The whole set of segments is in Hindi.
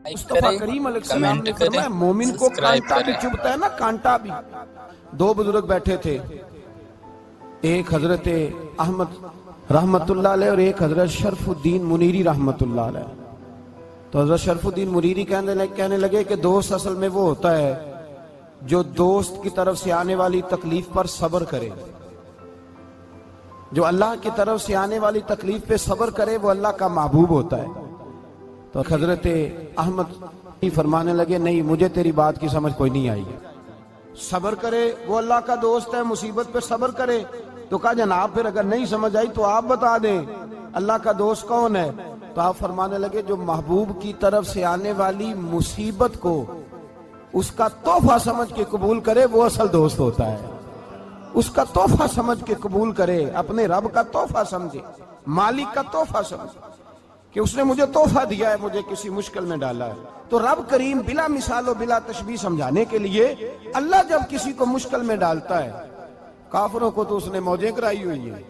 मुस्तफा करीम अलैहिस्सलाम ने फरमाया मोमिन को कांटा भी चुभता है ना, कांटा भी। दो बुजुर्ग बैठे थे, एक हजरत अहमद रहमतुल्लाह अलैह और एक हजरत शरफुद्दीन मुनीरी रहमतुल्लाह अलैह। तो हजरत शरफुद्दीन मुनीरी कहने लगे कि दोस्त असल में वो होता है जो दोस्त की तरफ से आने वाली तकलीफ पर सब्र करे। जो अल्लाह की तरफ से आने वाली तकलीफ पे सब्र करे वो अल्लाह का महबूब होता है। तो हजरत अहमद फरमाने लगे नहीं, मुझे तेरी बात की समझ कोई नहीं आई। सब्र करे वो अल्लाह का दोस्त है, मुसीबत पे सब्र करे। तो कहा जनाब फिर अगर नहीं समझ आई तो आप बता दें अल्लाह का दोस्त कौन है। तो आप फरमाने लगे जो महबूब की तरफ से आने वाली मुसीबत को उसका तोहफा समझ के कबूल करे वो असल दोस्त होता है। उसका तोहफा समझ के कबूल करे, अपने रब का तोहफा समझे, मालिक का तोहफा समझे कि उसने मुझे तोहफा दिया है, मुझे किसी मुश्किल में डाला है। तो रब करीम बिला मिसालो बिला तशबीह समझाने के लिए अल्लाह जब किसी को मुश्किल में डालता है, काफिरों को तो उसने मौजें कराई हुई है,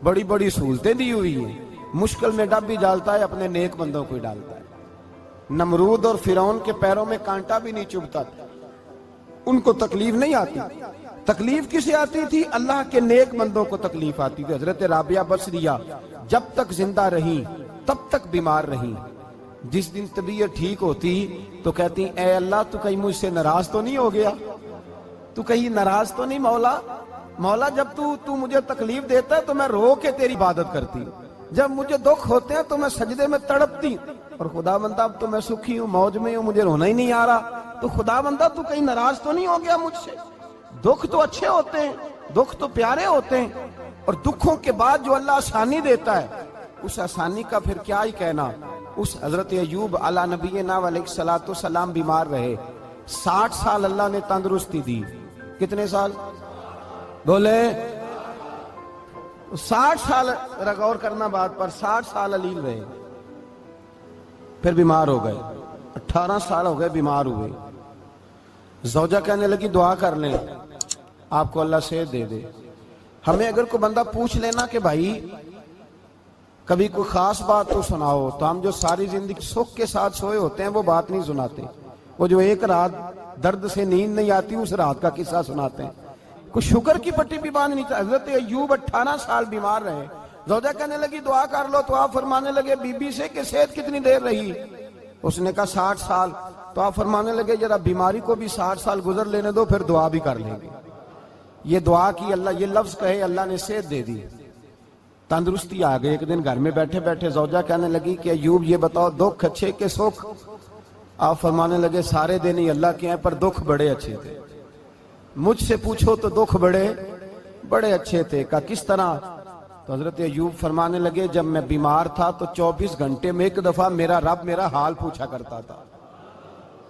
बड़ी बड़ी सहूलतें दी हुई है, मुश्किल में डब भी डालता है, अपने नेक बंदों को ही डालता है। नमरूद और फिरौन के पैरों में कांटा भी नहीं चुभता, उनको तकलीफ नहीं आती। तकलीफ किसे आती थी? अल्लाह के नेक बंदों को तकलीफ आती थी। हजरत राबिया बसरिया जब तक जिंदा रही तब तक बीमार रही। जिस दिन तबीयत ठीक होती तो कहती ए अल्लाह तू कहीं मुझसे नाराज तो नहीं हो गया, तू कहीं नाराज तो नहीं मौला। मौला जब तू मुझे तकलीफ देता है तो मैं रो के तेरी इबादत करती, जब मुझे दुख होते हैं तो मैं सजदे में तड़पती। और खुदा बंदा अब तो मैं सुखी हूँ, मौज में हूँ, मुझे रोना ही नहीं आ रहा। तो खुदा बंदा तू कहीं नाराज तो नहीं हो गया मुझसे? दुख तो अच्छे होते हैं, दुख तो प्यारे होते हैं। और दुखों के बाद जो अल्लाह आसानी देता है उस आसानी का फिर क्या ही कहना। उस हजरत अय्यूब अला नबीना अलैहिस्सलातु सलाम बीमार रहे, 60 साल अल्लाह ने तंदुरुस्ती दी। कितने साल बोले? 60 साल गौर करना बात पर, 60 साल अलील रहे, फिर बीमार हो गए। 18 साल हो गए बीमार हुए। ज़ौजा कहने लगी दुआ कर लें आपको अल्लाह सेहत दे दे। हमें अगर कोई बंदा पूछ लेना कि भाई कभी कोई खास बात तो सुनाओ, तो हम जो सारी जिंदगी सुख के साथ सोए होते हैं वो बात नहीं सुनाते। वो जो एक रात दर्द से नींद नहीं आती उस रात का किस्सा सुनाते हैं। कुछ शुगर की पट्टी भी बांध नहीं। हजरत अय्यूब 18 साल बीमार रहे। ज़ौजा कहने लगी दुआ कर लो। तो आप फरमाने लगे बीबी से कि सेहत कितनी देर रही? उसने कहा 60 साल। तो आप फरमाने लगे जरा बीमारी को भी 60 साल गुजर लेने दो, फिर दुआ भी कर लेंगे। ये दुआ की अल्लाह, ये लफ्ज कहे अल्लाह ने सेहत दे दी, तंदुरुस्ती आ गई। एक दिन घर में बैठे बैठे ज़ौजा कहने लगी कि अय्यूब ये बताओ दुख अच्छे के सुख? आप फरमाने लगे सारे दिन ही अल्लाह के हैं पर दुख बड़े अच्छे थे। मुझसे पूछो तो दुख बड़े अच्छे थे। का किस तरह? तो हजरत अय्यूब फरमाने लगे जब मैं बीमार था तो 24 घंटे में एक दफा मेरा रब मेरा हाल पूछा करता था।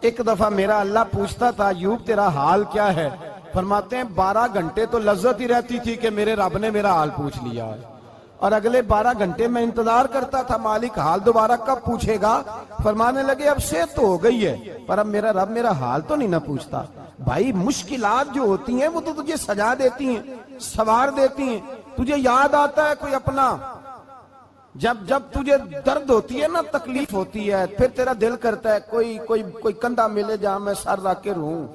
एक दफा मेरा अल्लाह पूछता था अय्यूब तेरा हाल क्या है? फरमाते हैं 12 घंटे तो लज्जत ही रहती थी कि मेरे रब ने मेरा हाल पूछ लिया है, और अगले 12 घंटे में इंतजार करता था मालिक हाल दोबारा कब पूछेगा। फरमाने लगे अब सेहत तो हो गई है पर अब मेरा रब मेरा हाल तो नहीं ना पूछता। भाई मुश्किलात जो होती हैं वो तो तुझे सजा देती हैं, सवार देती हैं। तुझे याद आता है कोई अपना, जब तुझे दर्द होती है ना, तकलीफ होती है, फिर तेरा दिल करता है कोई कंधा मिले जहां मैं सर रख के रहूं।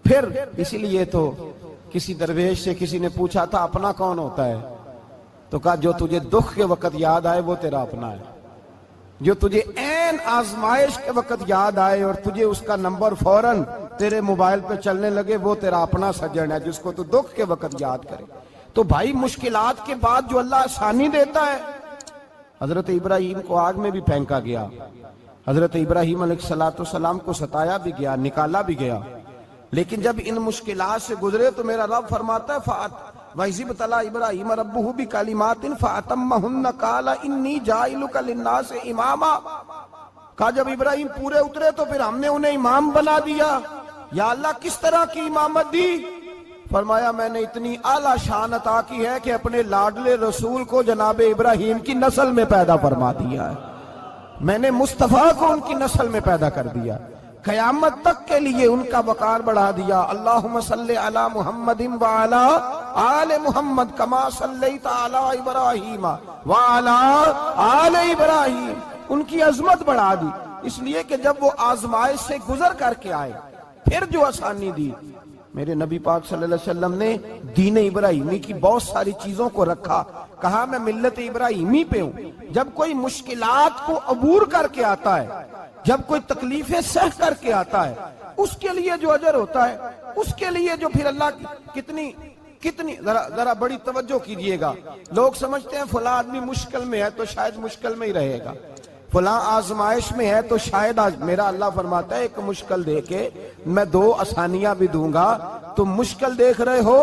फिर इसीलिए तो किसी दरवेश से किसी ने पूछा था अपना कौन होता है? तो कहा जो तुझे दुख के वक्त याद आए वो तेरा अपना है। जो तुझे ऐन आजमाइश के वक्त याद आए और तुझे उसका नंबर फौरन तेरे मोबाइल पे चलने लगे वो तेरा अपना सज्जन है, जिसको तू दुख के वक्त याद करे। तो भाई मुश्किलात के बाद जो अल्लाह आसानी देता है। हजरत इब्राहिम को आग में भी फेंका गया, हजरत इब्राहिम अलैहिस्सलाम को सताया भी गया, निकाला भी गया, लेकिन जब इन मुश्किलात से गुजरे तो मेरा रब फरमाता है वैज़िब तला इब्राहिम रब्बुहु बिकलिमातिन फअतम्महुन्ना काला इन्नी जाइलुका लिन्नासि इमामा। कहा जब इब्राहिम पूरे उतरे तो फिर हमने उन्हें इमाम बना दिया। या अल्लाह किस तरह की इमामत दी? फरमाया मैंने इतनी आला शान अता की है कि अपने लाडले रसूल को जनाबे इब्राहिम की नस्ल में पैदा फरमा दिया है। मैंने मुस्तफा को उनकी नस्ल में पैदा कर दिया, कयामत तक के लिए उनका वकार बढ़ा दिया। अल्लाहुम्मा सल्ली अला मुहम्मदिन व अला आले मुहम्मद कमा सल्लैता अला इब्राहीम व अला आले इब्राहीम। उनकी अजमत बढ़ा दी। इसलिए कि जब वो आजमाइश से गुजर करके आए फिर जो आसानी दी। मेरे नबी पाक सल्लल्लाहु अलैहि वसल्लम ने दीन इब्राहिमी की बहुत सारी चीजों को रखा, कहा मैं मिल्लत इब्राहिमी पे हूं। जब कोई मुश्किलात को अबूर करके आता है, जब कोई तकलीफें सह करके आता है, उसके लिए जो अजर होता है, उसके लिए जो फिर अल्लाह कितनी कितनी जरा बड़ी तवज्जो कीजिएगा। लोग समझते हैं फला आदमी मुश्किल में है तो शायद मुश्किल में ही रहेगा, फला आजमाइश में है तो शायद आज मेरा अल्लाह फरमाता है एक मुश्किल दे के मैं 2 आसानियां भी दूंगा। तुम मुश्किल देख रहे हो,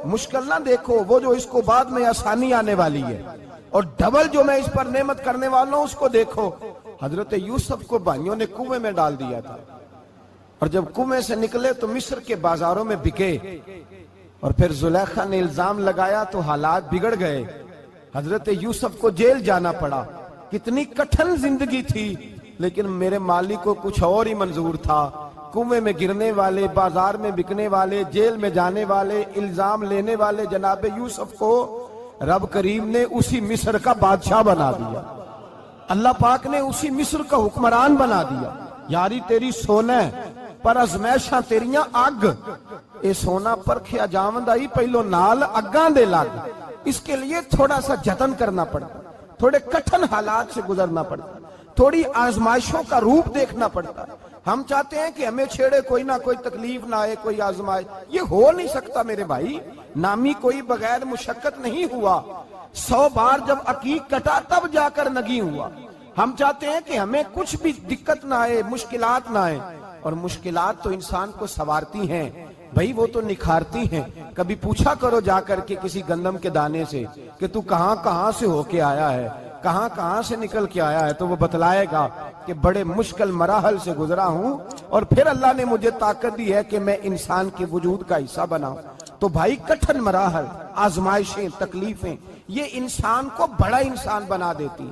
मुश्किल ना देखो, वो जो इसको बाद में आसानी आने वाली है, और डबल जो मैं इस पर नेमत करने वाला हूं उसको देखो। हजरत यूसुफ को भाइयों ने कुएं में डाल दिया था, और जब कुएं से निकले तो मिस्र के बाजारों में बिके, और फिर जुलेखा ने इल्जाम लगाया तो हालात बिगड़ गए। हजरत यूसुफ को जेल जाना पड़ा। कितनी कठिन जिंदगी थी, लेकिन मेरे मालिक को कुछ और ही मंजूर था। कुएं में गिरने वाले, बाजार में बिकने वाले, जेल में जाने वाले, इल्जाम लेने वाले जनाब यूसुफ को रब करीम ने उसी मिस्र का बादशाह बना दिया। अल्लाह पाक ने उसी मिस्र का हुक्मरान बना दिया। यारी तेरी सोना पर अजमैशा तेरियां अग, ये सोना परखिया जावंदा ही पहलो नाल अग्गां दे लग। इसके लिए थोड़ा सा जतन करना पड़ता, थोड़े कठिन हालात से गुजरना पड़ता, थोड़ी आजमाइशों का रूप देखना पड़ता। हम चाहते हैं कि हमें छेड़े कोई ना कोई तकलीफ ना आए, कोई आजमाइश, ये हो नहीं सकता मेरे भाई। नामी कोई बगैर मुशक्कत नहीं हुआ। 100 बार जब अकीक कटा तब जाकर नगी हुआ। हम चाहते हैं कि हमें कुछ भी दिक्कत ना आए, मुश्किलात ना आए, और मुश्किलात तो इंसान को संवारती हैं भाई, वो तो निखारती हैं। कभी पूछा करो जाकर के किसी गंदम के दाने से कि तू कहां कहां से होके आया है, कहां कहां से निकल के आया है, तो वो बतलाएगा कि बड़े मुश्किल मराहल से गुजरा हूं, और फिर अल्लाह ने मुझे ताकत दी है कि मैं इंसान के वजूद का हिस्सा बनाऊं। तो भाई कठिन मराहल, आजमाइशें, तकलीफें, ये इंसान को बड़ा इंसान बना देती।